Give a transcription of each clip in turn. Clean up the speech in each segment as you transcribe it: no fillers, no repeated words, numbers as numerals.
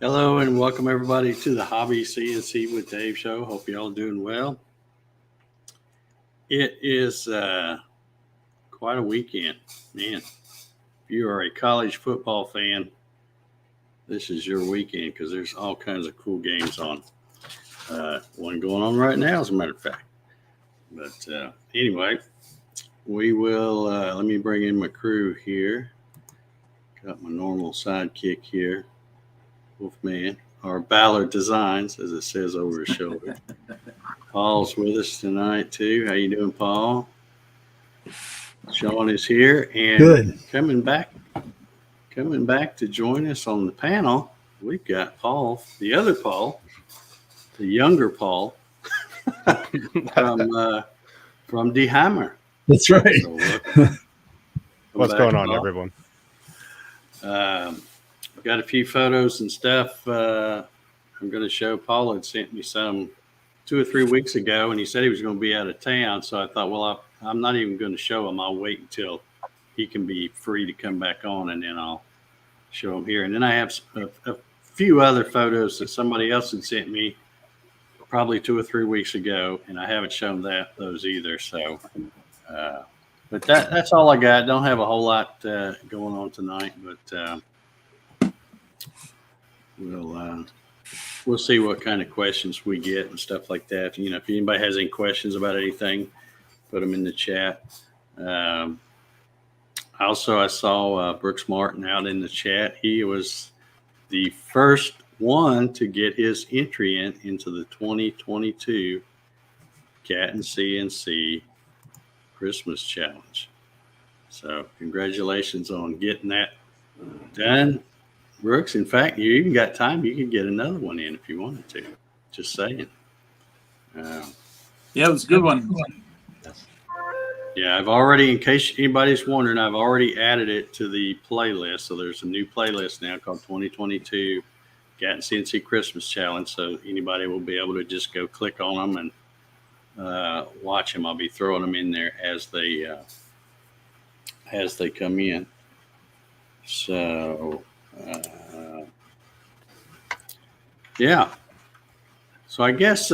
Hello and welcome everybody to the Hobby CNC with Dave show. Hope you all doing well. It is quite a weekend, man. If you are a college football fan, this is your weekend because there's all kinds of cool games on. One going on right now, as a matter of fact. But anyway, we will. Let me bring in my crew here. Got my normal sidekick here. Wolfman, or Ballard Designs, as it says over his shoulder. Paul's with us tonight too. How you doing, Paul? Sean is here and Good. coming back to join us on the panel. We've got Paul, the other Paul, the younger Paul from D Hammer. That's right. So, What's going on, everyone? I've got a few photos and stuff. I'm going to show. Paul had sent me some 2 or 3 weeks ago, and he said he was going to be out of town. So I thought, well, I'm not even going to show him. I'll wait until he can be free to come back on, and then I'll show him here. And then I have a few other photos that somebody else had sent me probably 2 or 3 weeks ago, and I haven't shown those either. So, but that's all I got. Don't have a whole lot going on tonight, but we'll see what kind of questions we get and stuff like that. You know, if anybody has any questions about anything, put them in the chat. Also, I saw Brooks Martin out in the chat. He was the first one to get his entry into the 2022 Gatton CNC Christmas Challenge. So congratulations on getting that done, Brooks. In fact, you even got time. You could get another one in if you wanted to. Just saying. Yeah, it was a good one. Yeah, I've already, in case anybody's wondering, I've already added it to the playlist. So there's a new playlist now called 2022 Gatton CNC Christmas Challenge. So anybody will be able to just go click on them and watch them. I'll be throwing them in there as they come in. So yeah. So I guess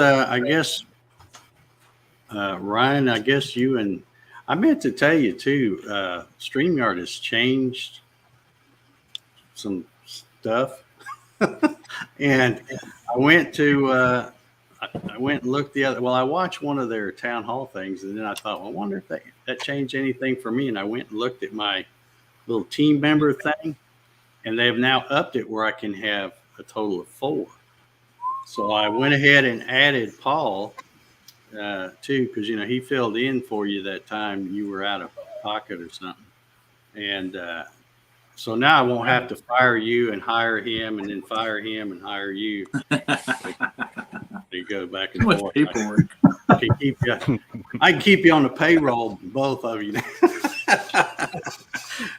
Ryan, I guess you and I meant to tell you too, StreamYard has changed some stuff. And I went and looked I watched one of their town hall things, and then I thought, well, I wonder if that changed anything for me. And I went and looked at my little team member thing, and they've now upped it where I can have a total of 4. So I went ahead and added Paul too, because he filled in for you that time you were out of pocket or something, and so now I won't have to fire you and hire him, and then fire him and hire you. You go back and forth. Paperwork. I can keep you on the payroll, both of you.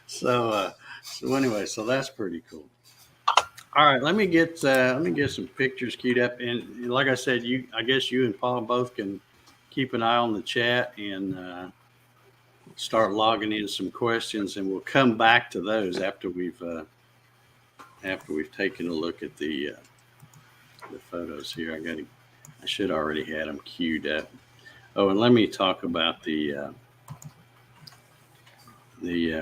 So anyway, so that's pretty cool. All right, let me get some pictures queued up, and like I said, I guess you and Paul both can keep an eye on the chat and start logging in some questions, and we'll come back to those after we've taken a look at the photos here. I should already had them queued up. Oh, and let me talk about the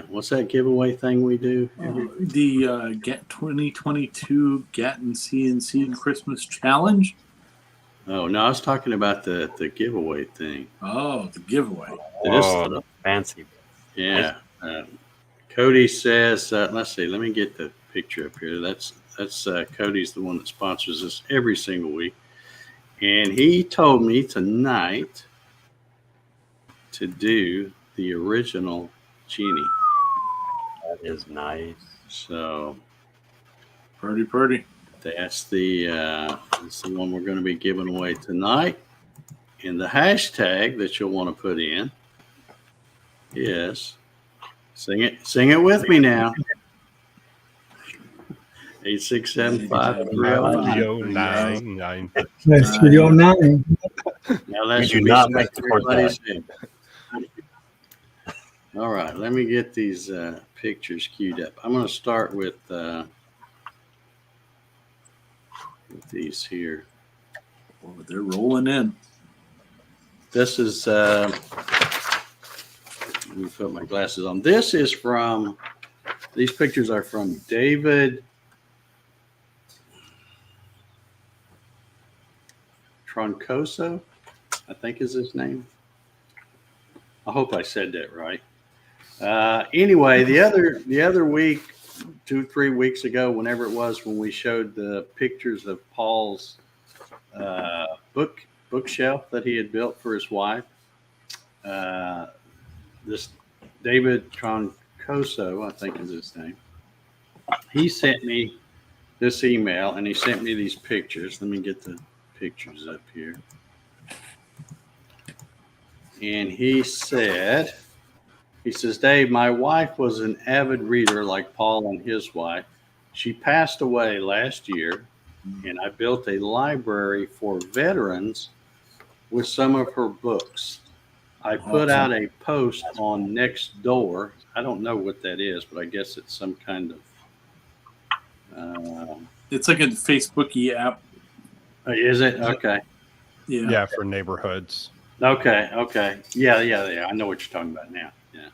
what's that giveaway thing we do? The Get 2022 Gatton CNC Christmas Challenge. Oh no, I was talking about the giveaway thing. Oh, the giveaway. Oh, fancy. Yeah. Cody says, let's see. Let me get the picture up here. That's Cody's the one that sponsors us every single week, and he told me tonight to do the original Genie. That is nice. So Pretty. that's the one we're going to be giving away tonight. And the hashtag that you'll want to put in is sing it with me now. 8675309. That's 309. Now let's do not like to report everybody's in. All right, let me get these pictures queued up. I'm going to start with with these here. Oh, they're rolling in. This is, let me put my glasses on. This is from, these pictures are from David Troncoso, I think is his name. I hope I said that right. Anyway, the other week, 2-3 weeks ago, whenever it was, when we showed the pictures of Paul's bookshelf that he had built for his wife, this David Troncoso, I think is his name, he sent me this email and he sent me these pictures. Let me get the pictures up here. And he says, Dave, my wife was an avid reader like Paul and his wife. She passed away last year, and I built a library for veterans with some of her books. I put out a post on Nextdoor. I don't know what that is, but I guess it's some kind of... It's like a Facebooky app. Is it? Okay. Yeah. Yeah, for neighborhoods. Okay. Yeah. I know what you're talking about now. Yeah.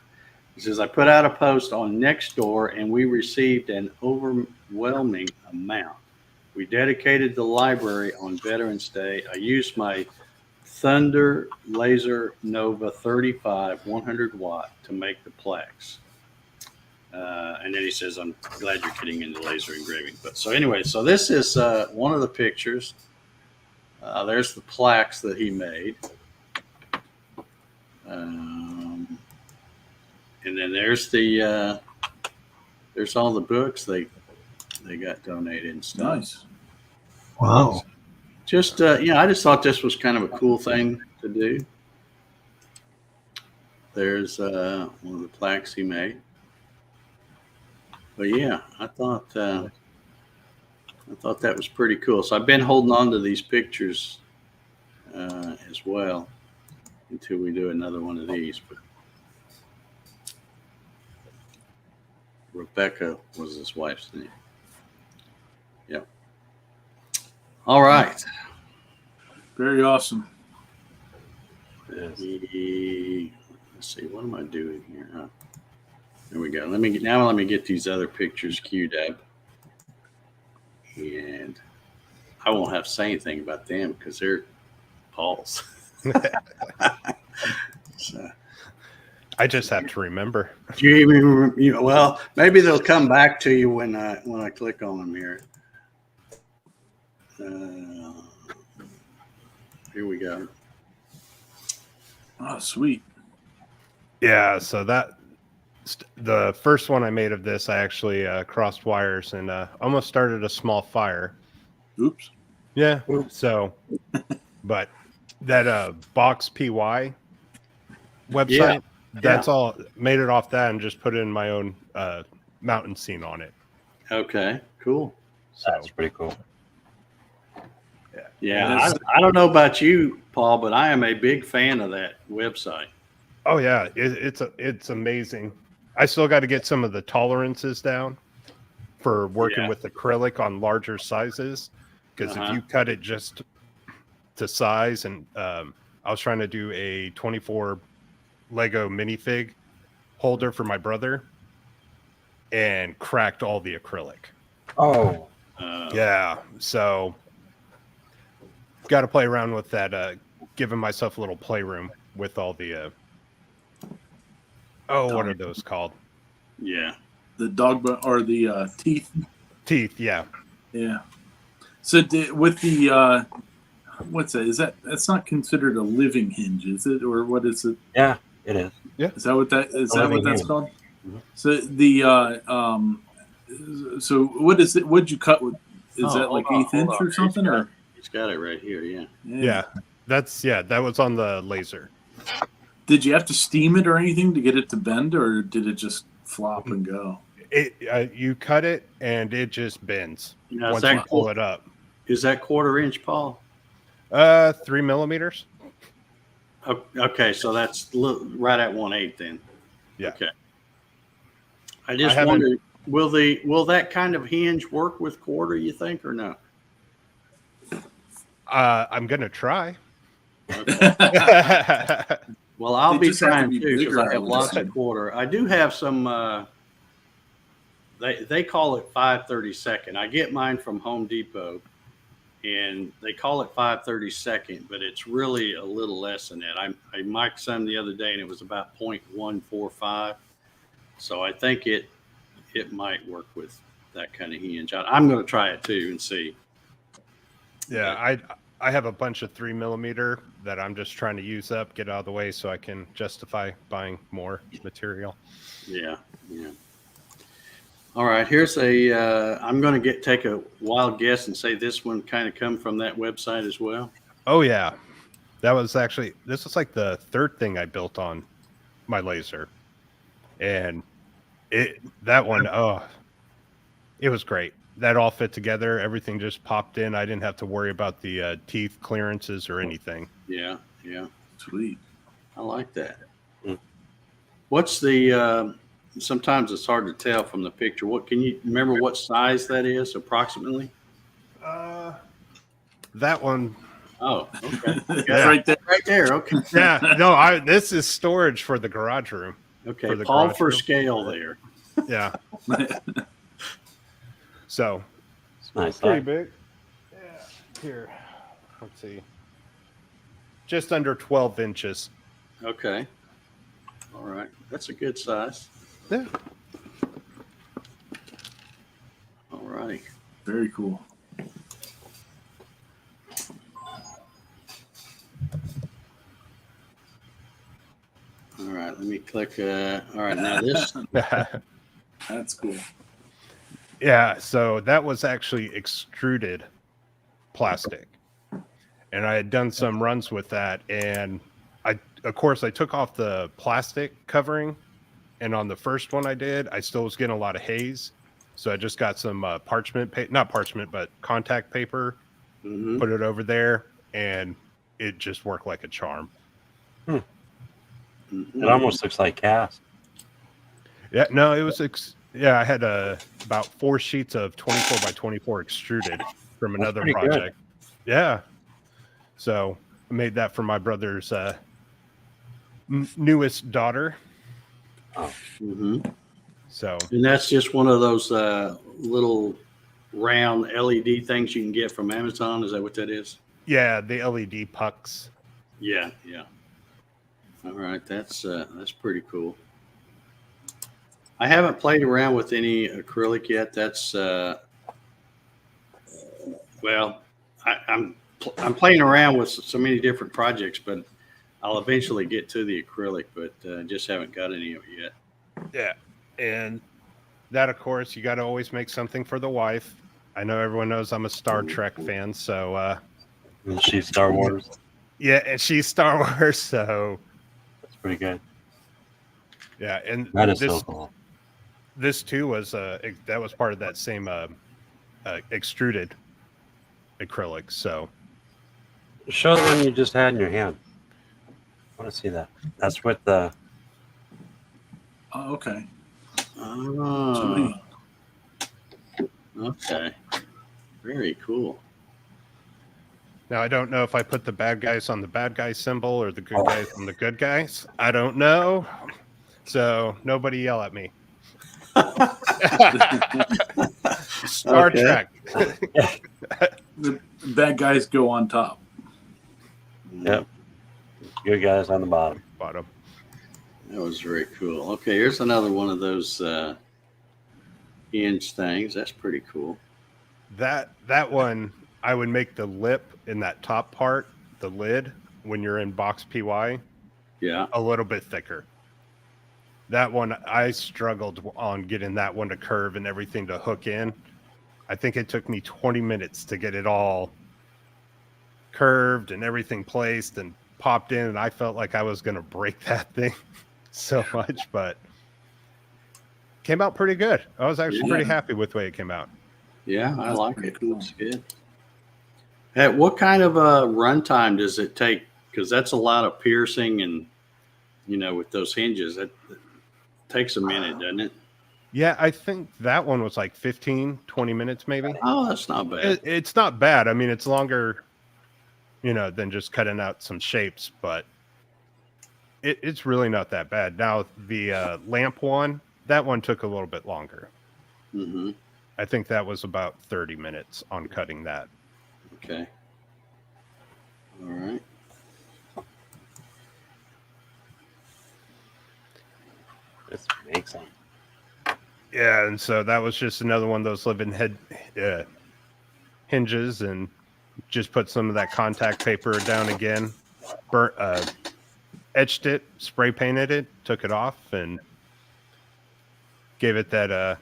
He says, I put out a post on Nextdoor and we received an overwhelming amount. We dedicated the library on Veterans Day. I used my Thunder Laser Nova 35 100 watt to make the plaques. And then he says, I'm glad you're getting into laser engraving. But so anyway, so this is one of the pictures. There's the plaques that he made. And then there's there's all the books they got donated and stuff. Nice. Wow. Just I just thought this was kind of a cool thing to do. There's one of the plaques he made. But yeah, I thought that was pretty cool. So I've been holding on to these pictures as well until we do another one of these. But Rebecca was his wife's name. Yeah. All right. Very awesome. Let's see, what am I doing here? There we go. Let me get these other pictures queued up. And I won't have to say anything about them because they're Paul's. So, I just have to remember. do you even well, maybe they'll come back to you when I click on them here. Here we go. Oh, sweet. Yeah, so the first one I made of this, I actually crossed wires and almost started a small fire. Oops. Yeah. So, but that Box PY website, that's all made it off that and just put in my own mountain scene on it. Okay, cool. So That's pretty cool. Yeah, I don't know about you, Paul, but I am a big fan of that website. oh yeah, it's amazing. I still got to get some of the tolerances down for working with acrylic on larger sizes, because if you cut it just to size, and I was trying to do a 24 Lego minifig holder for my brother and cracked all the acrylic. Oh, Yeah, so got to play around with that, giving myself a little playroom with all the what are those called? Yeah. The dog or the teeth. Teeth, yeah. Yeah. So with the what's that? That's not considered a living hinge, is it? Or what is it? yeah, it is. Is that what that's hinge. called? Mhm. So the so what is it? What'd you cut with? Is that like eighth inch or something? Or He's got it right here. Yeah. Yeah, that was on the laser. Did you have to steam it or anything to get it to bend, or did it just flop and go? You cut it and it just bends Now, once you pull it up. Is that 1/4 inch, Paul? 3 millimeters. Okay, so that's right at 1/8 then. Yeah. Okay. I just haven't- wondered, will that kind of hinge work with 1/4, you think, or no? I'm gonna try. Well, I'll They be just have to trying be too because bigger, I I have would lots of assume. quarter. I do have some. They call it 5/32. I get mine from Home Depot, and they call it 5/32, but it's really a little less than that. I mic'd some the other day, and it was about 0.145. So I think it might work with that kind of hinge. I'm going to try it too and see. Yeah, I have a bunch of 3mm that I'm just trying to use up, get out of the way so I can justify buying more material. Yeah, yeah. All right, here's I'm going to take a wild guess and say this one kind of come from that website as well. Oh yeah, this was like the third thing I built on my laser, and it was great. That all fit together. Everything just popped in. I didn't have to worry about the teeth clearances or anything. Yeah, yeah. Sweet. I like that. What's the? Sometimes it's hard to tell from the picture. What can you remember? What size that is approximately? That one. Oh, okay. It's Yeah. right there. Right there. Okay. Yeah. No, this is storage for the garage room. Okay. For the Paul garage for room. scale there. Yeah. So It's nice. pretty big. Yeah. Here. Let's see. Just under 12 inches. Okay. All right. That's a good size. Yeah. All right. Very cool. All right. Let me click. All right. Now this. That's cool. Yeah, so that was actually extruded plastic. And I had done some runs with that, and of course I took off the plastic covering, and on the first one I did, I still was getting a lot of haze. So I just got some not parchment, but contact paper, Mhm. put it over there, and it just worked like a charm. Mhm. It almost looks like cast. Yeah, no, it was I had about 4 sheets of 24 by 24 extruded from another pretty good. project. Yeah. So I made that for my brother's newest daughter. Mhm. So And that's just one of those little round LED things you can get from Amazon. Is that what that is? yeah, the LED pucks. Yeah, yeah. All right, that's pretty cool. I haven't played around with any acrylic yet. That's well, I'm playing around with so many different projects, but I'll eventually get to the acrylic, but just haven't got any of it yet. Yeah. And that, of course, you got to always make something for the wife. I know everyone knows I'm a Star Trek fan, so And she's Star Wars. yeah, and she's Star Wars, so That's pretty good. yeah. And That is so cool. this too was that was part of that same extruded acrylic. So Show the one you just had in your hand. I want to see that. That's with the. Oh, okay. Oh, Sweet. okay. Very cool. now I don't know if I put the bad guys on the bad guy symbol or the good guys on the good guys. I don't know. So nobody yell at me. Star Okay. Trek. The bad guys go on top. Yep. Good guys on the bottom. Bottom. That was very cool. Okay, here's another one of those hinge things. That's pretty cool. That one, I would make the lip in that top part, the lid, when you're in box PY, Yeah. a little bit thicker. That one, I struggled on getting that one to curve and everything to hook in. I think it took me 20 minutes to get it all curved and everything placed and popped in, and I felt like I was going to break that thing so much, but came out pretty good. I was actually pretty happy with the way it came out. Yeah, I That's like pretty it. cool. Looks good. At what kind of runtime does it take? Because that's a lot of piercing, and with those hinges, it takes a minute, doesn't it? Yeah, I think that one was like 15, 20 minutes maybe. Oh, that's not bad. It's not bad. I mean, it's longer than just cutting out some shapes. But it's really not that bad. Now, the lamp one, that one took a little bit longer. Mm-hmm. I think that was about 30 minutes on cutting that. Okay. All right. Let's make some. Yeah, and so that was just another one of those living hinges, and just put some of that contact paper down again, etched it, spray painted it, took it off, and gave it that.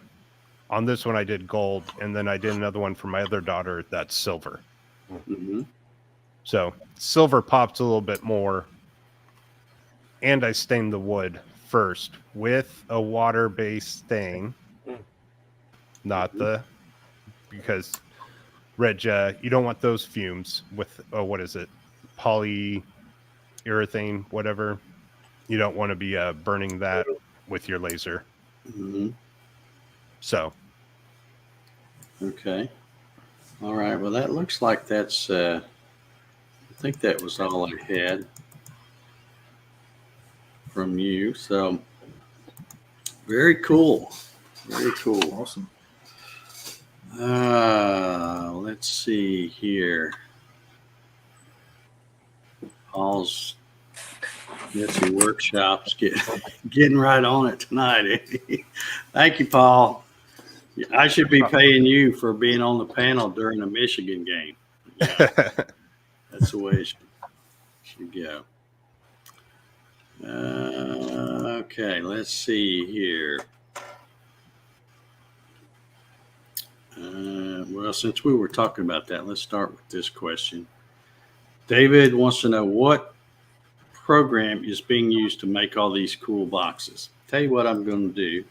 On this one, I did gold, and then I did another one for my other daughter that's silver. Mm-hmm. So silver pops a little bit more, and I stained the wood first with a water-based stain, not the because red. You don't want those fumes with what is it, polyurethane, whatever. You don't want to be burning that with your laser. Mm-hmm. So Okay. All right. Well, that looks like that's. I think that was all I had from you. So very cool. Very cool. Awesome. Let's see here. Paul's workshops getting right on it tonight. Eddie. Thank you, Paul. I should be paying you for being on the panel during a Michigan game. Yeah, that's the way it should go. Okay, let's see here. Well, since we were talking about that, let's start with this question. David wants to know what program is being used to make all these cool boxes. Tell you what I'm going to do.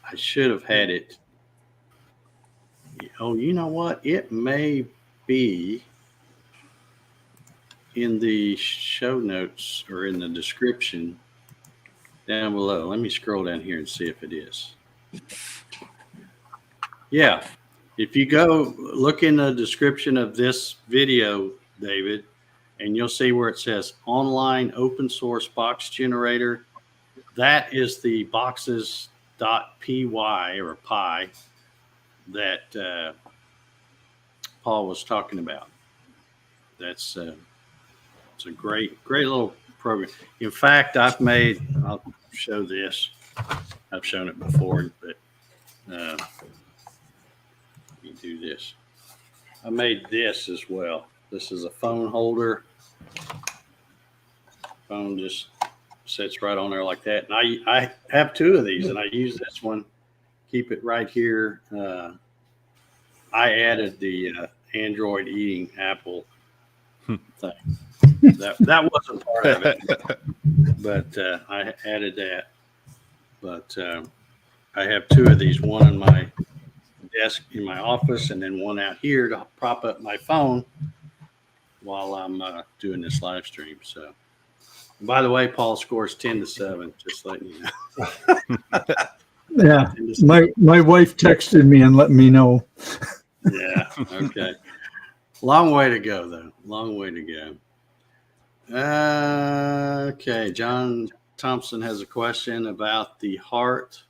I should have had it. Oh, you know what? It may be in the show notes or in the description down below. Let me scroll down here and see if it is. Yeah. If you go look in the description of this video, David, and you'll see where it says online open source box generator. That is the boxes.py or pi that Paul was talking about. That's it's a great little program. In fact, I'll show this. I've shown it before, but let me do this. I made this as well. This is a phone holder. Phone just sits right on there like that. And I have two of these, and I use this one. Keep it right here. I added the Android eating Apple thing. That wasn't part of it, but I added that. But I have two of these, one on my desk in my office and then one out here to prop up my phone while I'm doing this live stream. So, by the way, Paul scores 10-7, just letting you know. Yeah, my wife texted me and let me know. Yeah, okay. Long way to go, though. Long way to go. Okay, John Thompson has a question about the heart.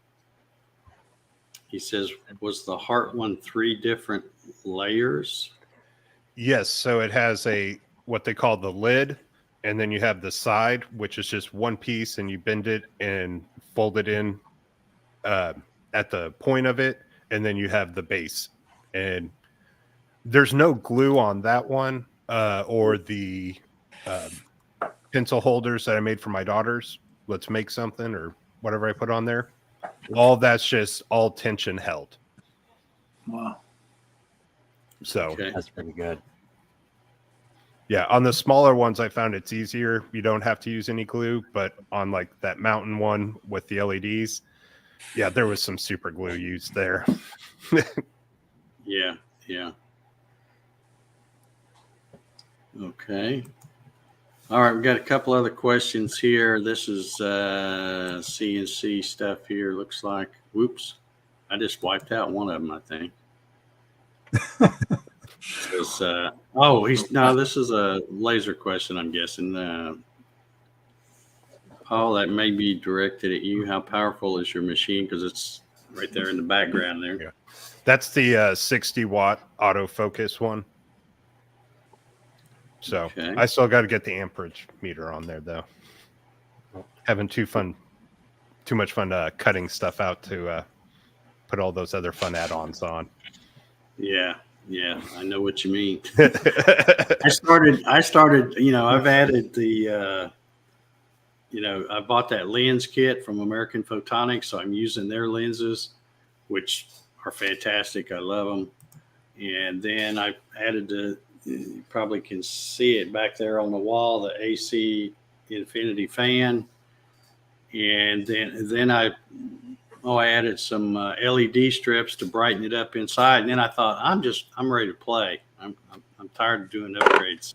He says, was the heart one 3 different layers? yes, so it has what they call the lid, and then you have the side, which is just one piece, and you bend it and fold it in at the point of it, and then you have the base. And there's no glue on that one or the pencil holders that I made for my daughters. Let's make something or whatever I put on there. All that's just all tension held. Wow. So Okay. That's pretty good. yeah, on the smaller ones, I found it's easier. You don't have to use any glue, but on like that mountain one with the LEDs, yeah, there was some super glue used there. Yeah. Okay. All right, we've got a couple other questions here. This is CNC stuff here. Looks like, whoops, I just wiped out one of them, I think. It was Oh, this is a laser question, I'm guessing. Paul, that may be directed at you. How powerful is your machine? Because it's right there in the background there. Yeah. That's the 60 watt autofocus one. So Okay. I still got to get the amperage meter on there, though. Having too much fun cutting stuff out to put all those other fun add-ons on. Yeah, I know what you mean. I started. I've added the. I bought that lens kit from American Photonics, so I'm using their lenses, which are fantastic. I love them. And then I added you probably can see it back there on the wall, the AC Infinity fan. And then I added some LED strips to brighten it up inside. And then I thought, I'm ready to play. I'm tired of doing upgrades.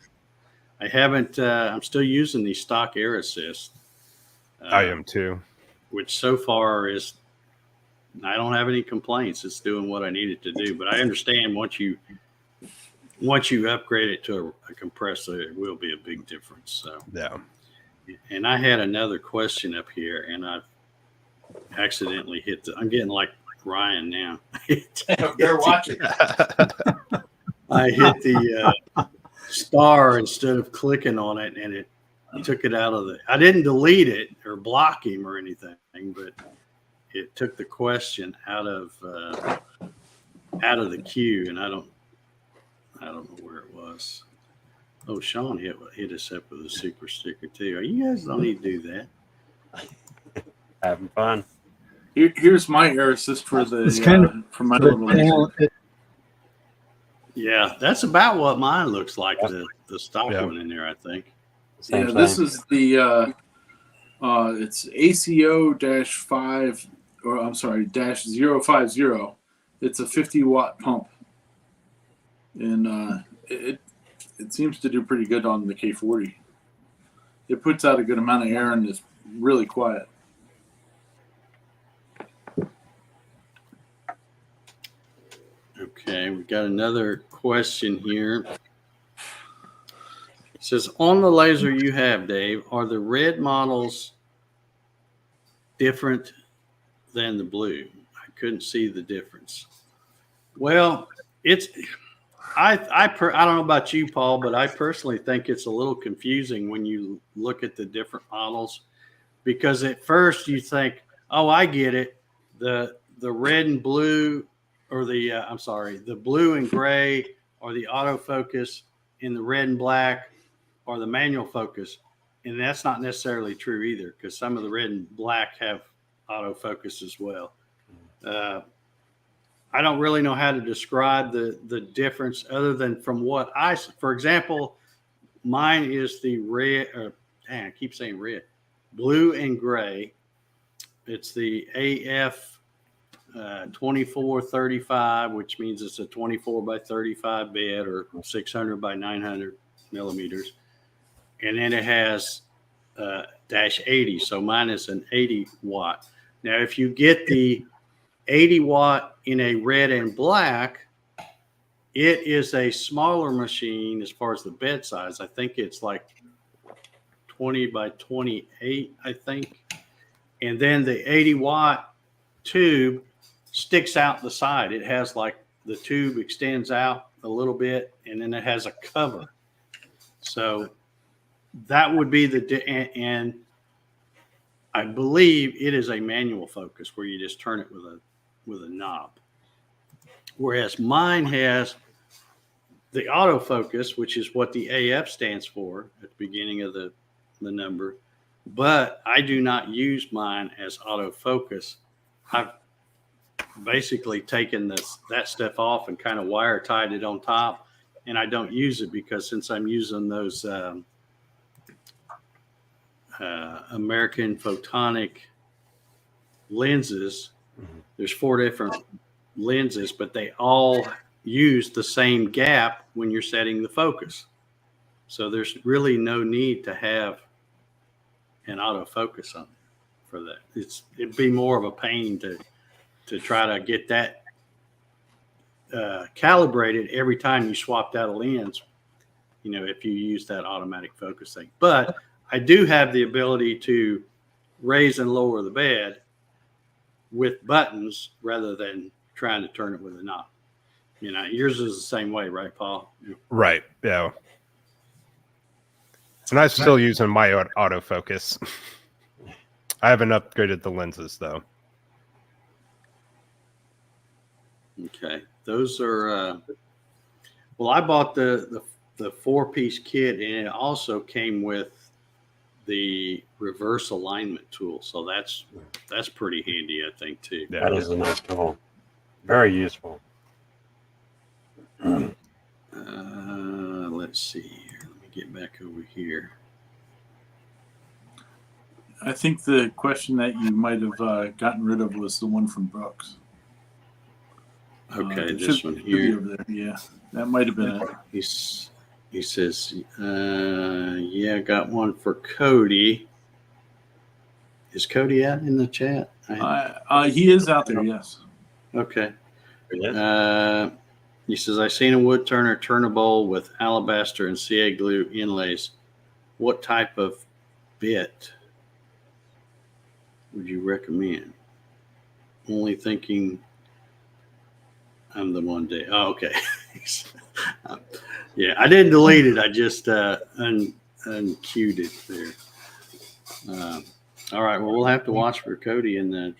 I haven't. I'm still using the stock Air Assist. I am too. Which so far is, I don't have any complaints. It's doing what I need it to do. But I understand once you upgrade it to a compressor, it will be a big difference. So yeah. And I had another question up here, and I've accidentally I'm getting like Ryan now. They're watching. I hit the star instead of clicking on it, and it took it out of I didn't delete it or block him or anything, but it took the question out of the queue, and I don't know where it was. Oh, Sean hit us up with a super sticker too. You guys don't need to do that. Having fun. Here's my Air Assist for the It's kind of for my little laser. Yeah, that's about what mine looks like. The stock one in there, I think. Same This thing. is the it's ACO-5 or I'm sorry -050. It's a 50 watt pump, and it seems to do pretty good on the K40. It puts out a good amount of air and is really quiet. Okay, we got another question here. It says, on the laser you have, Dave, are the red models different than the blue? I couldn't see the difference. Well, I don't know about you, Paul, but I personally think it's a little confusing when you look at the different models, because at first you think, oh, I get it. The red and blue, or the blue and gray, or the autofocus, and the red and black, or the manual focus. And that's not necessarily true either, because some of the red and black have autofocus as well. I don't really know how to describe the difference other than from what for example, mine is the red, I keep saying red, blue and gray. It's the AF 2435, which means it's a 24 by 35 bed or 600 by 900 millimeters. And then it has -80. So mine is an 80 watt. Now, if you get the 80 watt in a red and black, it is a smaller machine as far as the bed size. I think it's like 20 by 28, I think. And then the 80 watt tube sticks out the side. It has like the tube extends out a little bit, and then it has a cover. So that would be and I believe it is a manual focus where you just turn it with a knob. Whereas mine has the autofocus, which is what the AF stands for at the beginning of the number. But I do not use mine as autofocus. I've basically taken that stuff off and kind of wire tied it on top, and I don't use it because since I'm using those American Photonic lenses, there's 4 different lenses, but they all use the same gap when you're setting the focus. So there's really no need to have an autofocus on for that. It'd be more of a pain to try to get that calibrated every time you swapped out a lens if you use that automatic focus thing. But I do have the ability to raise and lower the bed with buttons rather than trying to turn it with a knob. Yours is the same way, right, Paul? Right. Yeah. And I'm still using my autofocus. I haven't upgraded the lenses though. Okay. Those are, well, I bought the 4-piece kit, and it also came with the reverse alignment tool. So that's pretty handy, I think, too. Yeah. That is a nice tool. Very useful. Let's see here. Let me get back over here. I think the question that you might have gotten rid of was the one from Brooks. Okay, It this should one be here. over there. Yeah, that might have been it. He says, yeah, got one for Cody. Is Cody out in the chat? He is out there, yes. Okay. Yeah. He says, I seen a wood turner turn a bowl with alabaster and CA glue inlays. What type of bit would you recommend? Only thinking I'm the one day. Oh, okay. Yeah, I didn't delete it. I just unqueued it there. All right. Well, we'll have to watch for Cody in the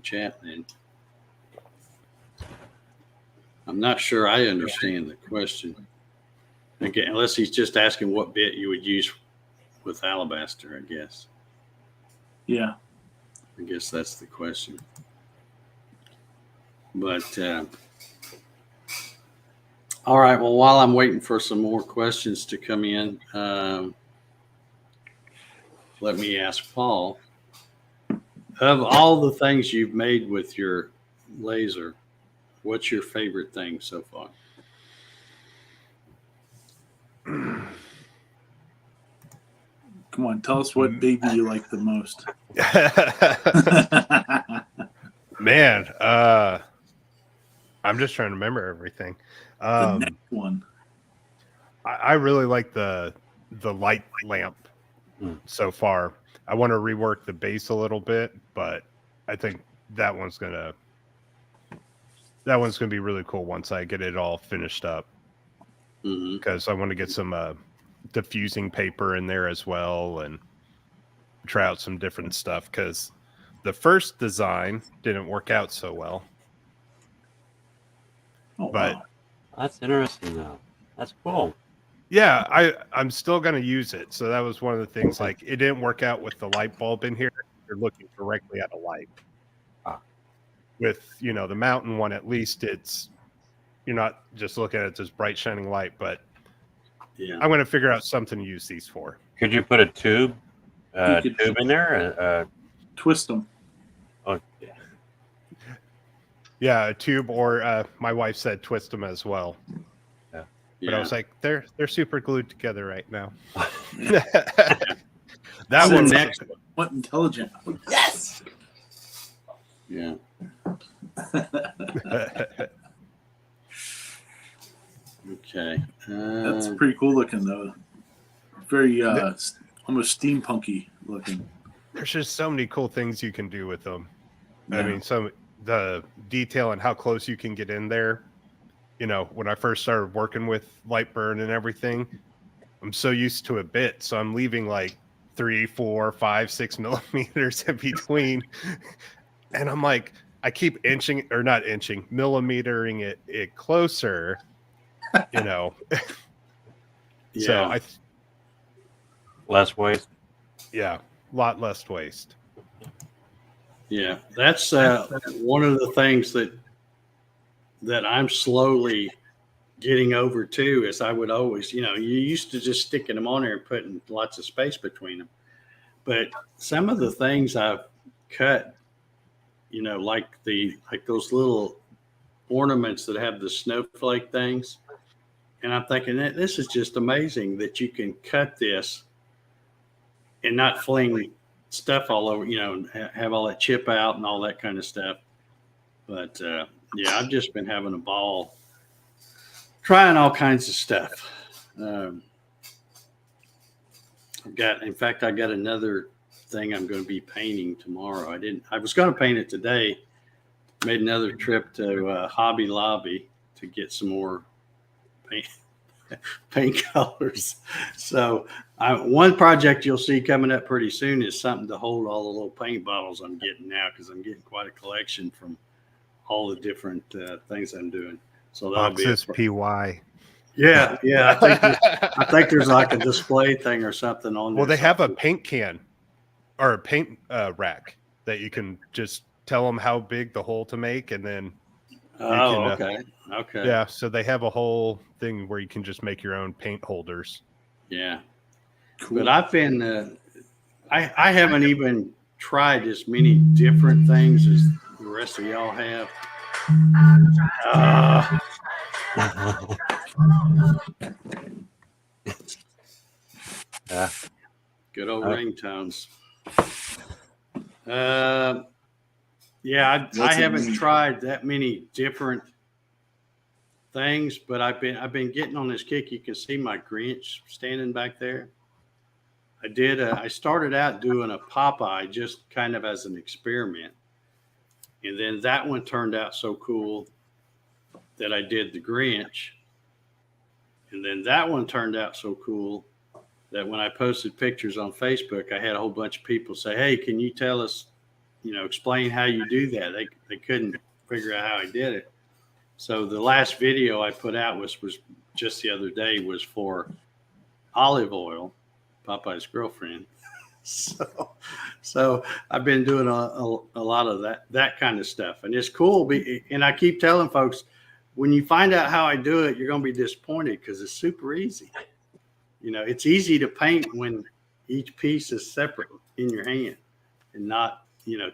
chat then. I'm not sure I understand the question. Okay, unless he's just asking what bit you would use with alabaster, I guess. Yeah. I guess that's the question. But all right. Well, while I'm waiting for some more questions to come in, let me ask Paul. Of all the things you've made with your laser, what's your favorite thing so far? Come on, tell us what baby you like the most. Man, I'm just trying to remember everything. The next one. I really like the light lamp so far. I want to rework the base a little bit, but I think that one's gonna be really cool once I get it all finished up. Because I want to get some diffusing paper in there as well and try out some different stuff. Because the first design didn't work out so well. Oh, but wow. That's interesting, though. That's cool. Yeah, I'm still going to use it. So that was one of the things. Like, it didn't work out with the light bulb in here. You're looking directly at a light. With, the mountain one, at least you're not just looking at this bright shining light. But yeah, I'm going to figure out something to use these for. Could you put a tube in there? Twist them. Oh, yeah, a tube, or my wife said twist them as well. But I was like, they're super glued together right now. That one's next. What intelligent? Yes. Yeah. Okay. That's pretty cool looking, though. Very almost steampunky looking. There's just so many cool things you can do with them. Yeah. I mean, the detail and how close you can get in there. When I first started working with Lightburn and everything, I'm so used to a bit. So I'm leaving like 3, 4, 5, 6 millimeters in between. And I'm like, I keep millimetering it closer, Yeah. So less waste. Yeah, a lot less waste. Yeah. That's one of the things that I'm slowly getting over too, is I would always, you used to just sticking them on there and putting lots of space between them. But some of the things I've cut, like those little ornaments that have the snowflake things. And I'm thinking that this is just amazing that you can cut this and not fling stuff all over, have all that chip out and all that kind of stuff. But yeah, I've just been having a ball trying all kinds of stuff. In fact, I got another thing I'm going to be painting tomorrow. I was going to paint it today. Made another trip to Hobby Lobby to get some more paint colors. So one project you'll see coming up pretty soon is something to hold all the little paint bottles I'm getting now, because I'm getting quite a collection from all the different things I'm doing. So that'll Boxes be PY. Yeah. I think there's like a display thing or something on there. Well, they have a paint can or a paint rack that you can just tell them how big the hole to make, and then okay. Yeah, so they have a whole thing where you can just make your own paint holders. Yeah. Cool. But I've been I haven't even tried as many different things as the rest of y'all have. Yeah. Good old ringtones. Yeah, I haven't tried that many different things, but I've been getting on this kick. You can see my Grinch standing back there. I started out doing a Popeye just kind of as an experiment, and then that one turned out so cool that I did the Grinch, and then that one turned out so cool that when I posted pictures on Facebook, I had a whole bunch of people say, "Hey, can you tell us, explain how you do that?" They couldn't figure out how I did it. So the last video I put out was just the other day, was for olive oil, Popeye's girlfriend. So I've been doing a lot of that kind of stuff, and it's cool. And I keep telling folks, when you find out how I do it, you're going to be disappointed, because it's super easy. It's easy to paint when each piece is separate in your hand and not,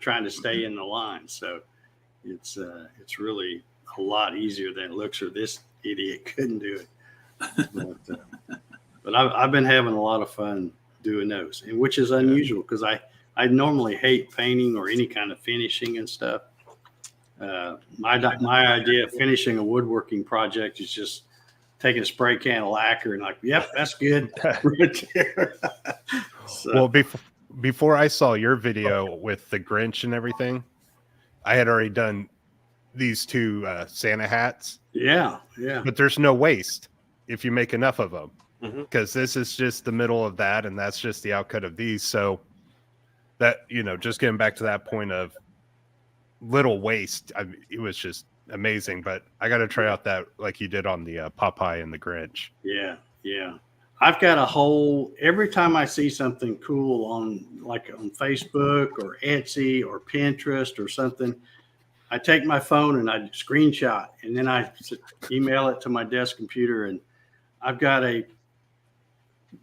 trying to stay in the line. So it's really a lot easier than it looks, or this idiot couldn't do it. But I've been having a lot of fun doing those, and which is unusual, because I normally hate painting or any kind of finishing and stuff. My idea of finishing a woodworking project is just taking a spray can of lacquer and yep, that's good right there. Well, before I saw your video with the Grinch and everything, I had already done these two Santa hats. Yeah. But there's no waste if you make enough of them, because Mm-hmm. this is just the middle of that, and that's just the outcut of these. So that, just getting back to that point of little waste, it was just amazing. But I got to try out that, like you did on the Popeye and the Grinch. Yeah. I've got every time I see something cool on Facebook or Etsy or Pinterest or something, I take my phone and I screenshot, and then I email it to my desk computer, and I've got a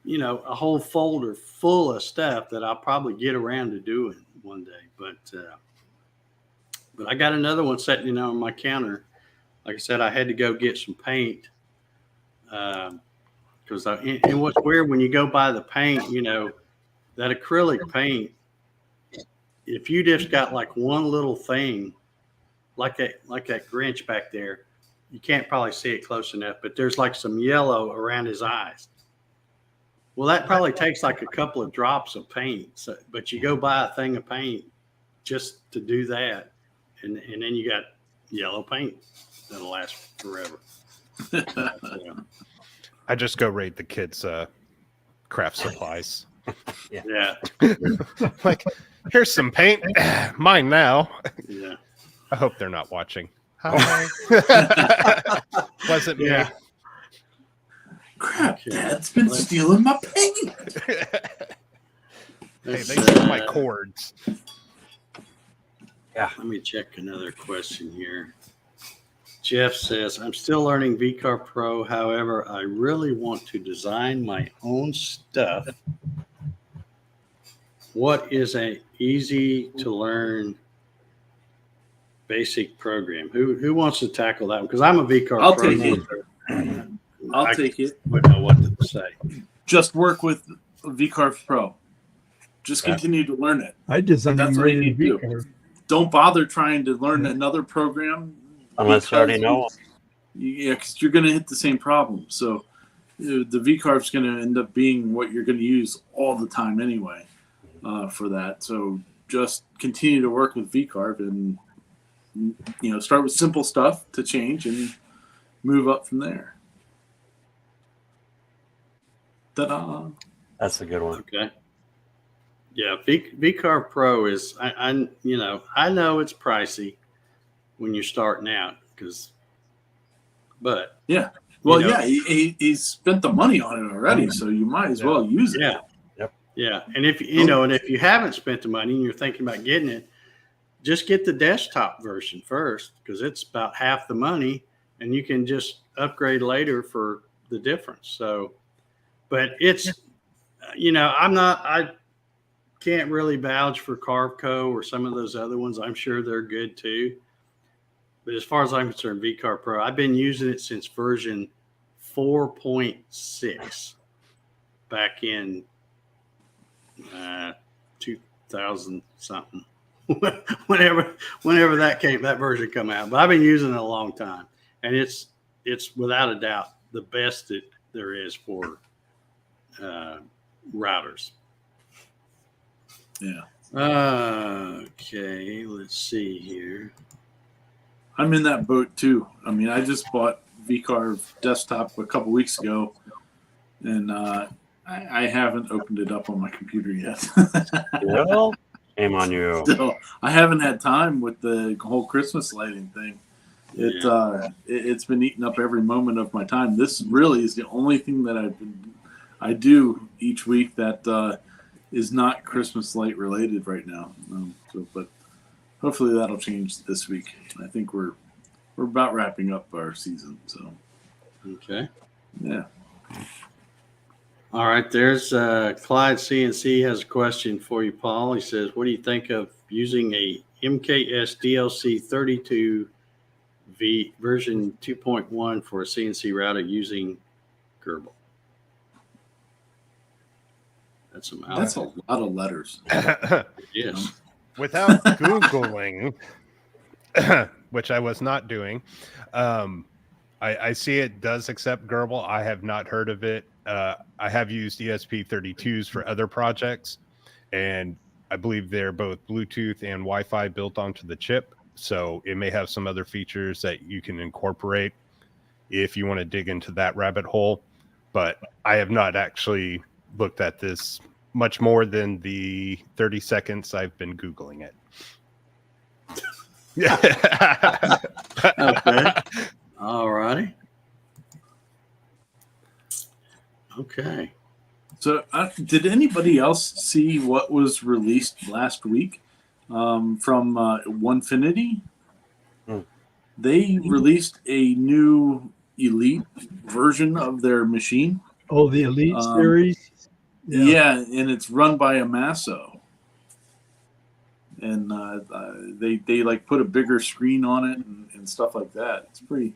whole folder full of stuff that I'll probably get around to doing one day. But I got another one sitting on my counter. Like I said, I had to go get some paint. Because and what's weird, when you go buy the paint, that acrylic paint, if you just got one little thing, like that Grinch back there, you can't probably see it close enough, but there's some yellow around his eyes. Well, that probably takes a couple of drops of paint. So, but you go buy a thing of paint just to do that, and then you got yellow paint that'll last forever. I just go raid the kids' craft supplies. Yeah. Here's some paint, mine now. Yeah. I hope they're not watching. Hi. Wasn't me. Yeah. Crap, Dad's been stealing my paint. Hey, they stole my cords. Yeah. Let me check another question here. Jeff says, I'm still learning VCarve Pro. However, I really want to design my own stuff. What is an easy to learn basic program? Who wants to tackle that one? Because I'm a VCarve I'll Pro. take it. I'll take it. Wouldn't know what to say. Just work with VCarve Pro. Just continue to learn it. I designed That's them what right you in need to do. VCarve. Don't bother trying to learn another program. Unless you already know. Yeah, because you're going to hit the same problem. So the V-carb is going to end up being what you're going to use all the time anyway for that. So just continue to work with V-carb and, start with simple stuff to change and move up from there. Ta-da! That's a good one. Okay. Yeah, VCarb Pro is I know it's pricey when you're starting out but yeah. Well, he spent the money on it already, so you might as well use it. Yeah. Yep. Yeah, and if if you haven't spent the money and you're thinking about getting it, just get the desktop version first because it's about half the money, and you can just upgrade later for the difference. So, but it's I can't really vouch for Carveco or some of those other ones. I'm sure they're good too. But as far as I'm concerned, VCarb Pro, I've been using it since version 4.6 back in 2000 something. whenever that version come out. But I've been using it a long time, and it's without a doubt the best that there is for routers. Yeah. Okay, let's see here. I'm in that boat too. I mean, I just bought VCarb desktop a couple weeks ago, and I haven't opened it up on my computer yet. Well, shame on you. Still, I haven't had time with the whole Christmas lighting thing. It's been eating up every moment of my time. This really is the only thing that I do each week that is not Christmas light related right now. But hopefully that'll change this week. I think we're about wrapping up our season. So okay, yeah. All right, there's Clyde CNC has a question for you, Paul. He says, what do you think of using a MKS DLC 32V version 2.1 for a CNC router using Kerbal? That's a lot of letters. Yes. Without Googling, which I was not doing, I see it does accept Gerbil. I have not heard of it. I have used ESP32s for other projects, and I believe they're both Bluetooth and Wi-Fi built onto the chip. So it may have some other features that you can incorporate if you want to dig into that rabbit hole. But I have not actually looked at this much more than the 30 seconds I've been Googling it. Okay. All righty. Okay. So did anybody else see what was released last week from Onefinity? They released a new Elite version of their machine. Oh, the Elite series? Yeah, and it's run by a Masso. And they like put a bigger screen on it and stuff like that. It's pretty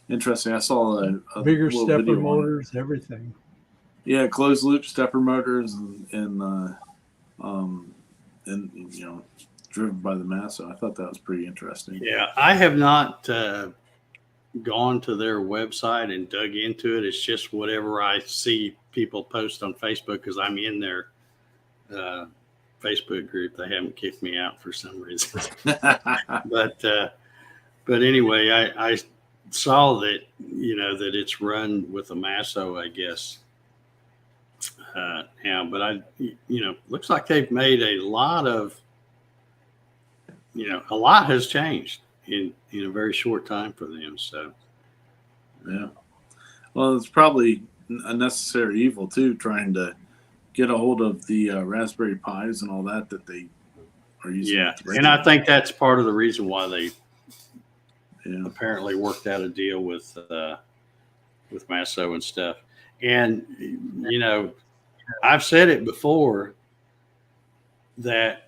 interesting. I saw a bigger little stepper video motors, everything. Yeah, closed loop stepper motors and driven by the Masso. I thought that was pretty interesting. Yeah, I have not gone to their website and dug into it. It's just whatever I see people post on Facebook because I'm in their Facebook group. They haven't kicked me out for some reason. But anyway, I saw that that it's run with a Masso, I guess. Now, but looks like they've made a lot has changed in a very short time for them. So, yeah. Well, it's probably a necessary evil too, trying to get a hold of the Raspberry Pis and all that they are using. Yeah, and I think that's part of the reason why they apparently worked out a deal with Masso and stuff. And I've said it before that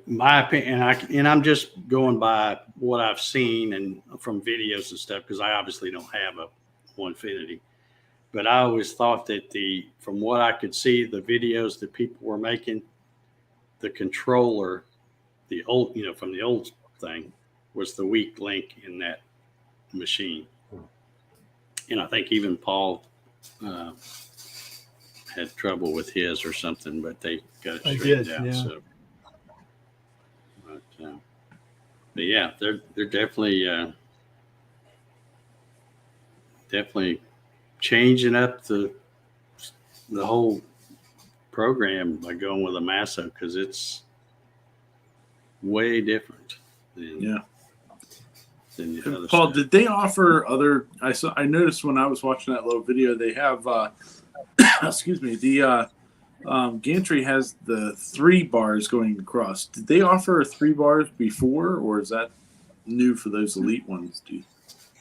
my opinion, and I'm just going by what I've seen and from videos and stuff because I obviously don't have a Onefinity, but I always thought that from what I could see, the videos that people were making, the controller, the old from the old thing was the weak link in that machine. And I think even Paul had trouble with his or something, but they got it I straightened did, out. yeah. So, but yeah, they're definitely changing up the whole program by going with a Masso because it's way different than the other Paul, stuff. did they offer other? I noticed when I was watching that little video, they have. Excuse me. The gantry has the 3 bars going across. Did they offer 3 bars before, or is that new for those elite ones?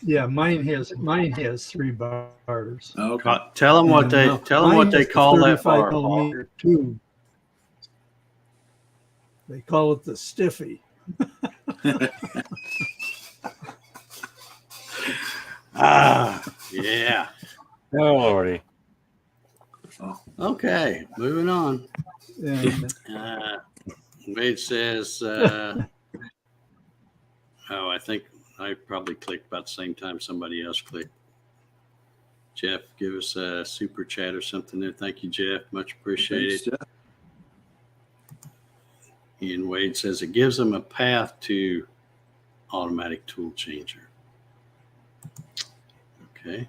Yeah, mine has 3 bars. Oh, okay. Tell them what they And, tell them mine what they has the call that 35 bar. Paul. millimeter tube. They call it the stiffy. Yeah. Oh, Lordy. Okay, moving on. Yeah. Wade says, I think I probably clicked about the same time somebody else clicked. Jeff, give us a super chat or something there. Thank you, Jeff. Much appreciated. Thanks, Jeff. And Wade says it gives them a path to automatic tool changer. Okay.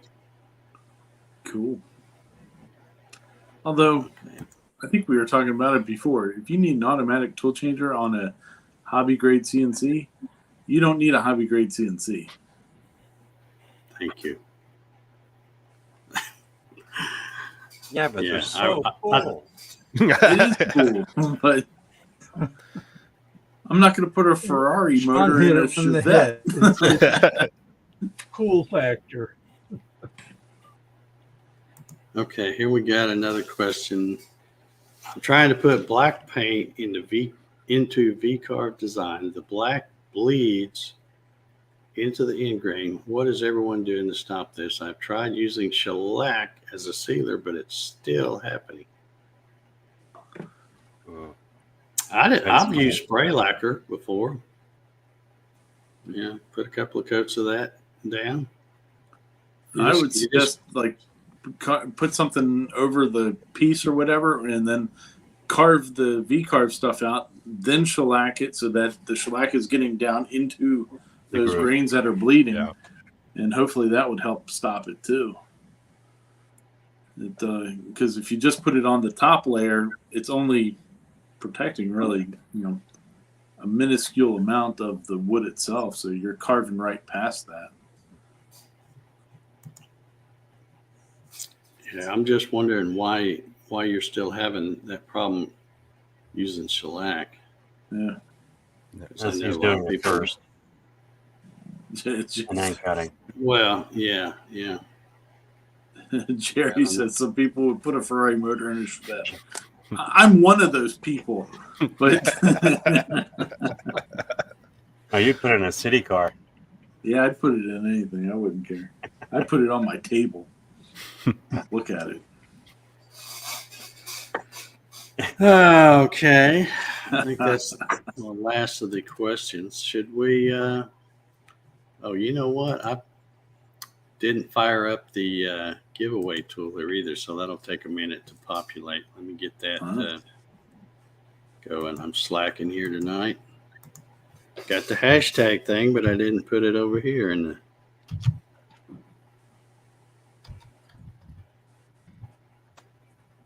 Cool. Although, I think we were talking about it before. If you need an automatic tool changer on a hobby grade CNC, you don't need a hobby grade CNC. Thank you. Yeah, but Yeah, they're so cool. It is cool, but I'm not going to put a Ferrari Sean motor hit in a it from the Chevette. head. It's cool factor. Okay, here we got another question. I'm trying to put black paint into V-carve design. The black bleeds into the end grain. What is everyone doing to stop this? I've tried using shellac as a sealer, but it's still happening. I've used spray lacquer before. Yeah, put a couple of coats of that down. I would suggest like put something over the piece or whatever, and then carve the V-carve stuff out, then shellac it so that the shellac is getting down into those grains that are bleeding, and hopefully that would help stop it too. Because if you just put it on the top layer, it's only protecting really, a minuscule amount of the wood itself. So you're carving right past that. Yeah, I'm just wondering why you're still having that problem using shellac. Yeah, As he's doing it first, and then cutting. Well, yeah. Jerry said some people would put a Ferrari motor in a Chevette. I'm one of those people, but Oh, you'd put it in a city car. yeah, I'd put it in anything. I wouldn't care. I'd put it on my table. Look at it. Okay. I think that's the last of the questions. Should we oh, you know what? I didn't fire up the giveaway tool there either, so that'll take a minute to populate. Let me get that going. I'm slacking here tonight. Got the hashtag thing, but I didn't put it over here in the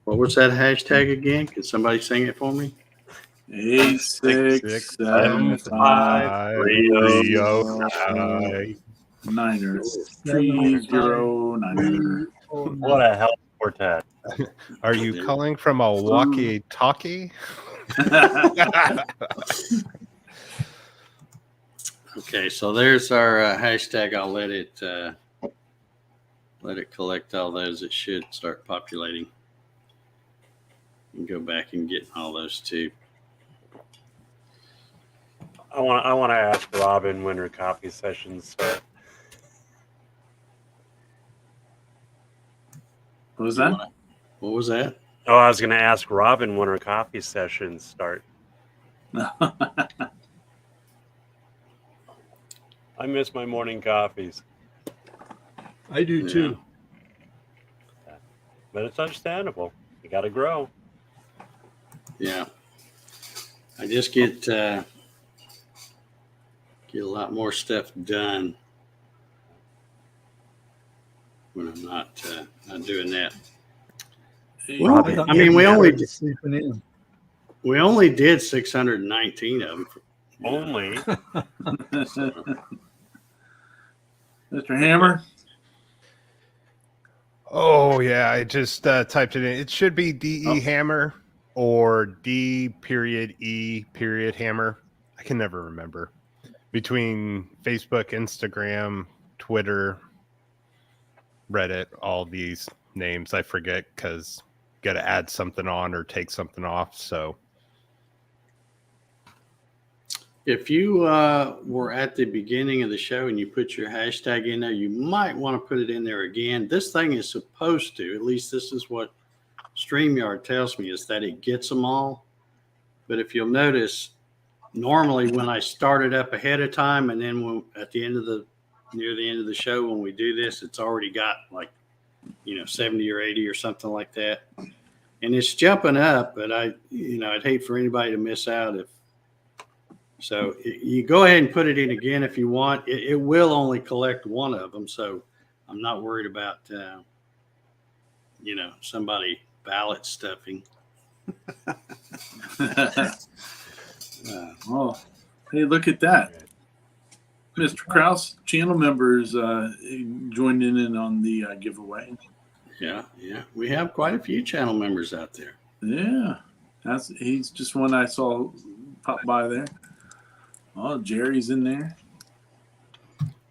What was that hashtag again? Can somebody sing it for me? 8675309 3090. What a hell quartet. Are you calling from a walkie-talkie? Okay, so there's our hashtag. I'll let it collect all those. It should start populating. And go back and get all those too. I want to ask Robin when her copy sessions start. What was that? What was that? Oh, I was going to ask Robin when her coffee sessions start. I miss my morning coffees. I do too. But it's understandable. You got to grow. Yeah. I just get a lot more stuff done when I'm not doing that. Well, Robbie, I mean, we only did, sleeping in. we only did 619 of them. Only. Mr. Hammer. Oh yeah, I just typed it in. It should be DE Oh. Hammer or D.E. Hammer. I can never remember. Between Facebook, Instagram, Twitter, Reddit, all these names I forget because got to add something on or take something off. So If you were at the beginning of the show and you put your hashtag in there, you might want to put it in there again. This thing is supposed to, at least this is what StreamYard tells me, is that it gets them all. But if you'll notice, normally when I start it up ahead of time and then when, at the end of near the end of the show, when we do this, it's already got like, 70 or 80 or something like that. And it's jumping up, but I'd hate for anybody to miss out so you go ahead and put it in again if you want. It will only collect one of them, so I'm not worried about somebody ballot stuffing. Oh, hey, look at that. Mr. Krause, channel members joined in on the giveaway. Yeah. We have quite a few channel members out there. Yeah, he's just one I saw pop by there. Oh, Jerry's in there.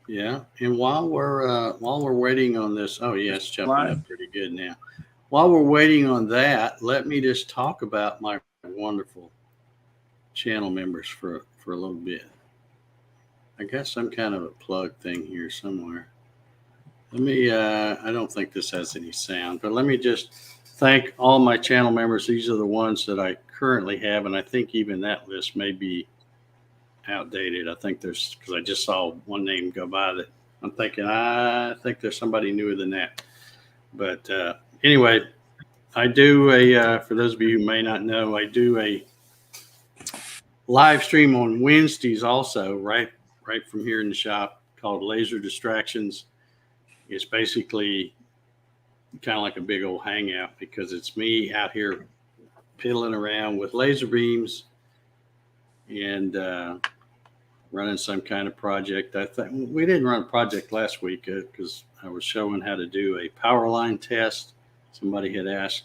Yeah, and while we're waiting on this, oh yeah, it's jumping up pretty good now. While we're waiting on that, let me just talk about my wonderful channel members for a little bit. I got some kind of a plug thing here somewhere. Let me. I don't think this has any sound, but let me just thank all my channel members. These are the ones that I currently have, and I think even that list may be outdated. I think because I just saw one name go by that I'm thinking, I think there's somebody newer than that. But anyway, I do for those of you who may not know, I do a live stream on Wednesdays also, right from here in the shop, called Laser Distractions. It's basically kind of like a big old hangout because it's me out here piddling around with laser beams and running some kind of project. I think we didn't run a project last week because I was showing how to do a power line test. Somebody had asked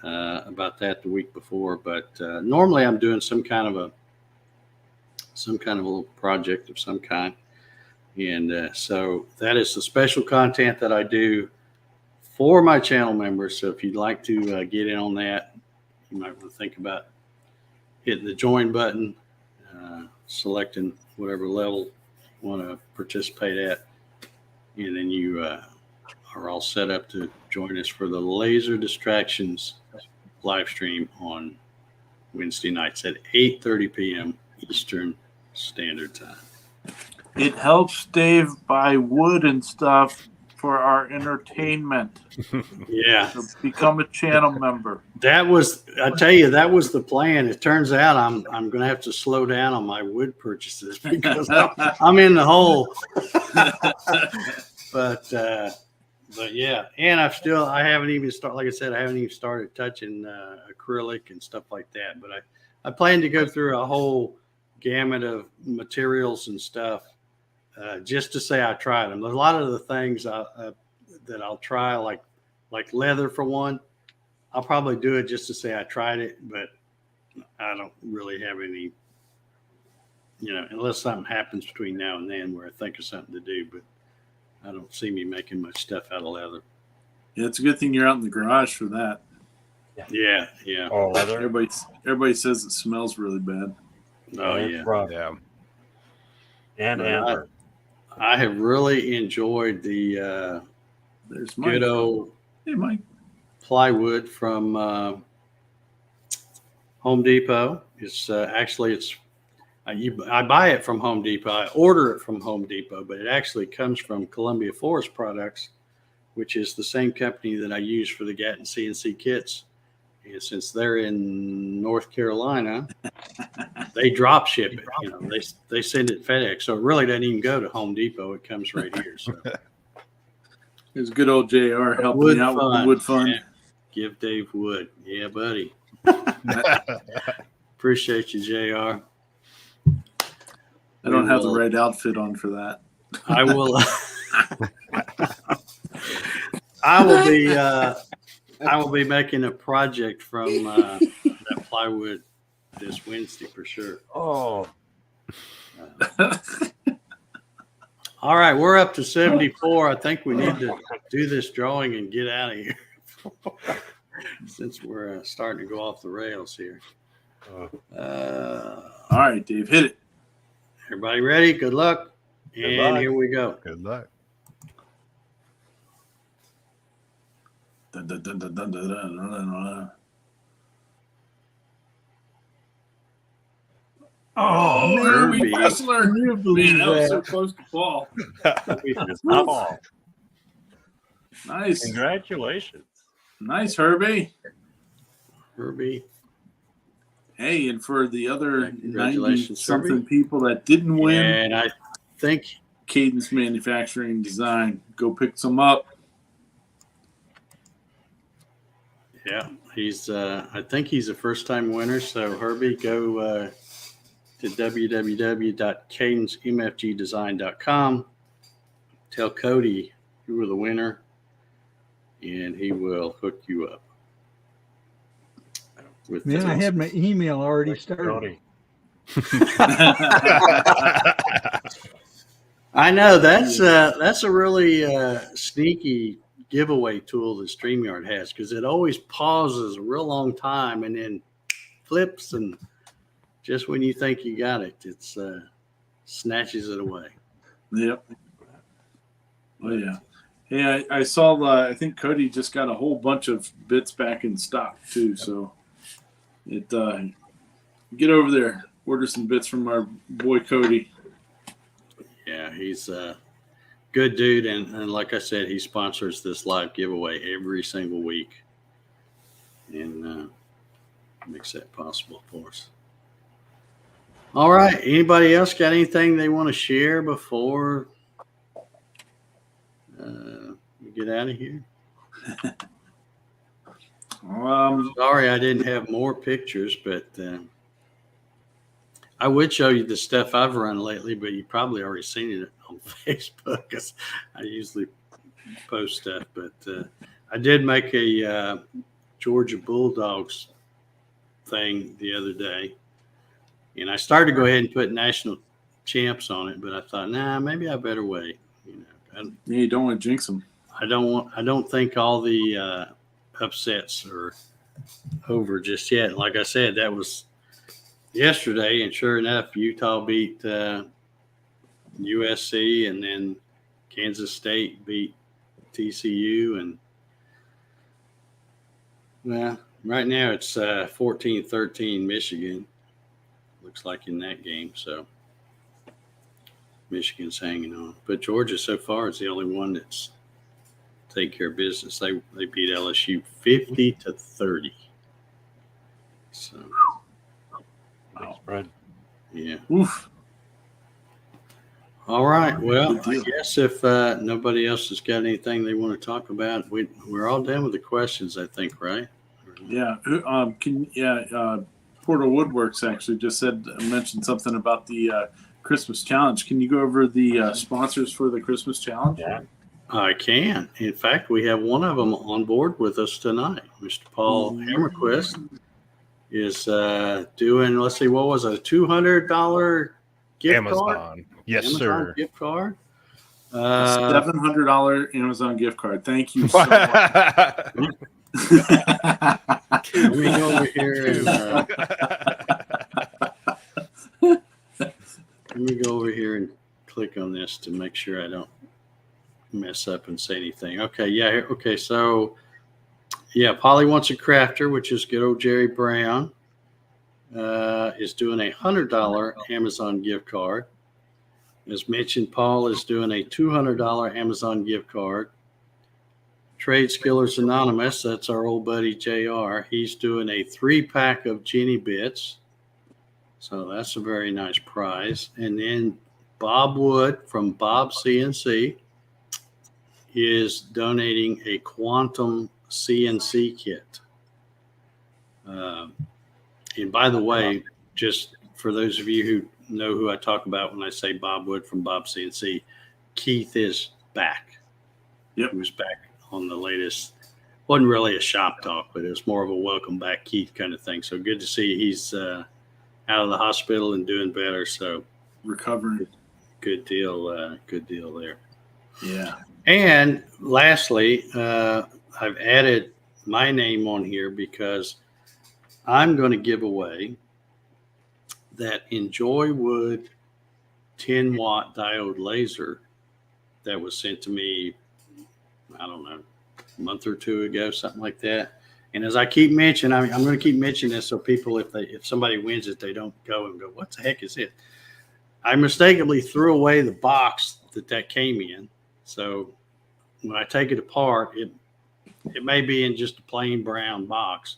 about that the week before, but normally I'm doing some kind of a little project of some kind. And so that is the special content that I do for my channel members. So if you'd like to get in on that, you might want to think about hitting the join button, selecting whatever level you want to participate at, and then you are all set up to join us for the Laser Distractions live stream on Wednesday nights at 8:30 p.m. Eastern Standard Time. It helps Dave buy wood and stuff for our entertainment. Yeah. So become a channel member. I tell you, that was the plan. It turns out I'm going to have to slow down on my wood purchases because I'm in the hole. But yeah, and I haven't even started. Like I said, I haven't even started touching acrylic and stuff like that. But I plan to go through a whole gamut of materials and stuff just to say I tried them. There's a lot of the things that I'll try, like leather for one. I'll probably do it just to say I tried it, but I don't really have any, unless something happens between now and then where I think of something to do, but I don't see me making much stuff out of leather. Yeah, it's a good thing you're out in the garage for that. Yeah. Oh, leather. Everybody says it smells really bad. Oh, yeah. yeah. And amber. I have really enjoyed the There's Mike. good old Hey, Mike. plywood from Home Depot. It's I buy it from Home Depot. I order it from Home Depot, but it actually comes from Columbia Forest Products, which is the same company that I use for the Gatton CNC kits. And since they're in North Carolina, they drop ship it. You know, they send it FedEx, so it really doesn't even go to Home Depot. It comes right here. So There's good old JR helping me out with the wood fund. Yeah. Give Dave wood. Yeah, buddy. Appreciate you, JR. I don't have the right outfit on for that. I will. I will be making a project from that plywood this Wednesday for sure. Oh, All right, we're up to 74. I think we need to do this drawing and get out of here since we're starting to go off the rails here. All right, Dave, hit it. Everybody ready? Good luck. Good And luck. here we go. Good luck. Dun, dun, dun, dun, dun, dun, dun, dun, dun. Oh, man, Herbie Herbie. Wrestler. can you believe Man, that was so that? close to fall. it's not all. Nice. Congratulations. Nice, Herbie. Herbie. Hey, and for the other Congratulations, 90-something Herbie. people that didn't win, And I think, Cadence Manufacturing Design, go pick some up. yeah, he's. I think he's a first-time winner. So Herbie, go to www.cadencemfgdesign.com. Tell Cody you were the winner, and he will hook you up. With Man, I had my email already started. Cody. I know that's a really sneaky giveaway tool that StreamYard has, because it always pauses a real long time and then flips, and just when you think you got it, it's snatches it away. Yep. Oh, yeah. Hey, I saw, I think Cody just got a whole bunch of bits back in stock, too. So, get over there. Order some bits from our boy Cody. Yeah, he's a good dude, and like I said, he sponsors this live giveaway every single week, and makes that possible for us. All right, anybody else got anything they want to share before we get out of here? Sorry I didn't have more pictures, but I would show you the stuff I've run lately, but you probably already seen it on Facebook, because I usually post stuff. But I did make a Georgia Bulldogs thing the other day, and I started to go ahead and put national champs on it, but I thought, nah, maybe I better wait. You know, Yeah, you don't want to jinx them. I don't think all the upsets are over just yet. Like I said, that was yesterday, and sure enough, Utah beat USC, and then Kansas State beat TCU, and well, right now it's 14-13 Michigan. Looks like in that game, so Michigan's hanging on. But Georgia so far is the only one that's taking care of business. They beat LSU 50-30. So Nice spread. yeah. Oof. All right. Well, Good I deal. guess if nobody else has got anything they want to talk about, we're all done with the questions, I think, right? Yeah. Portal Woodworks actually just mentioned something about the Christmas challenge. Can you go over the sponsors for the Christmas challenge? Yeah. I can. In fact, we have one of them on board with us tonight. Mr. Paul Hammerquist is doing, let's see, what was it, a $200 gift Amazon. card? Yes, Amazon sir. gift card. $700 Amazon gift card. Thank you so much. Let me go over here and let me go over here and click on this to make sure I don't mess up and say anything. Okay, yeah, okay, so yeah, Polly Wants a Crafter, which is good old Jerry Brown, is doing a $100 Amazon gift card. As mentioned, Paul is doing a $200 Amazon gift card. Trade Skillers Anonymous, that's our old buddy JR. He's doing a 3-pack of Genie Bits. So that's a very nice prize. And then Bob Wood from Bob CNC is donating a Quantum CNC kit. And by the way, just for those of you who know who I talk about when I say Bob Wood from Bob CNC, Keith is back. Yep. He was back on the latest. Wasn't really a shop talk, but it was more of a welcome back Keith kind of thing. So good to see he's out of the hospital and doing better. So recovering. Good deal. Good deal there. Yeah. And lastly, I've added my name on here because I'm going to give away that Enjoy Wood 10-watt diode laser that was sent to me, I don't know, a month or two ago, something like that. And as I keep mentioning, I'm going to keep mentioning this so people, if somebody wins it, they don't go and go, what the heck is it? I mistakenly threw away the box that came in. So when I take it apart, it may be in just a plain brown box,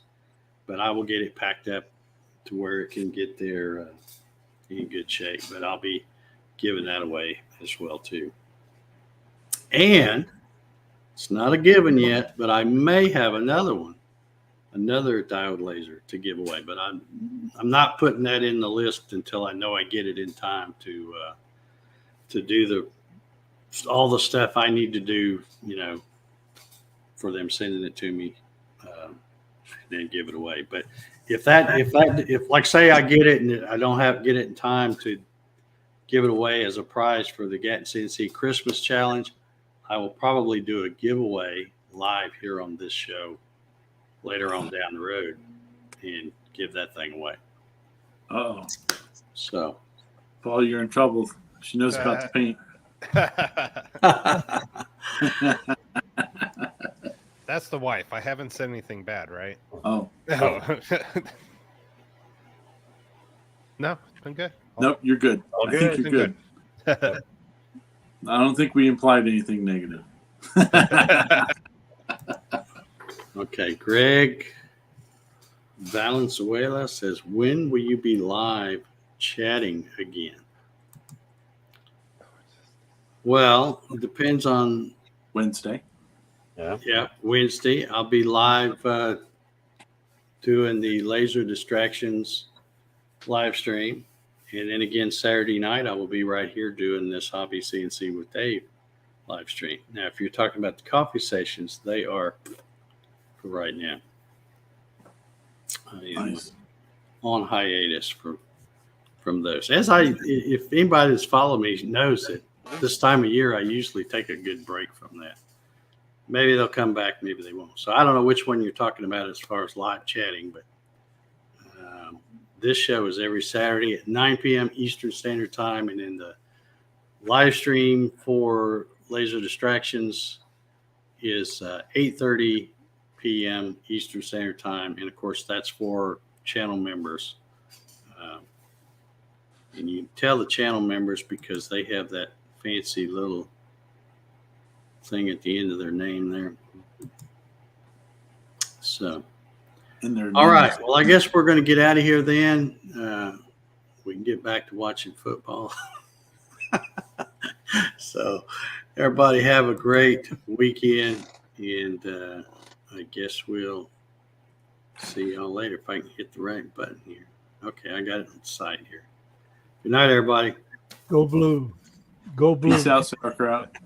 but I will get it packed up to where it can get there in good shape. But I'll be giving that away as well too. And it's not a given yet, but I may have another one, another diode laser to give away. But I'm not putting that in the list until I know I get it in time to do all the stuff I need to do, for them sending it to me, and then give it away. But if like say I get it and I don't get it in time to give it away as a prize for the Gatton CNC Christmas Challenge, I will probably do a giveaway live here on this show later on down the road and give that thing away. Uh-oh. So, Paul, you're in trouble. She knows about the paint. That's the wife. I haven't said anything bad, right? Oh. No. No, it's been good. Nope, you're good. I think you're good. I don't think we implied anything negative. Okay, Greg Valenzuela says, when will you be live chatting again? Well, it depends on Wednesday. Yeah, Wednesday. I'll be live doing the Laser Distractions live stream. And then again, Saturday night, I will be right here doing this Hobby CNC with Dave live stream. Now, if you're talking about the coffee sessions, they are for right now. I am Nice. on hiatus from those. If anybody that's followed me knows that this time of year, I usually take a good break from that. Maybe they'll come back, maybe they won't. So I don't know which one you're talking about as far as live chatting, but this show is every Saturday at 9 p.m. Eastern Standard Time, and then the live stream for Laser Distractions is 8:30 p.m. Eastern Standard Time, and of course that's for channel members. And you tell the channel members because they have that fancy little thing at the end of their name there. So. All right. Well, I guess we're going to get out of here then. We can get back to watching football. So, everybody have a great weekend, and I guess we'll see y'all later if I can hit the right button here. Okay, I got it on the side here. Good night, everybody. Go blue. Go blue. Peace out, sauerkraut.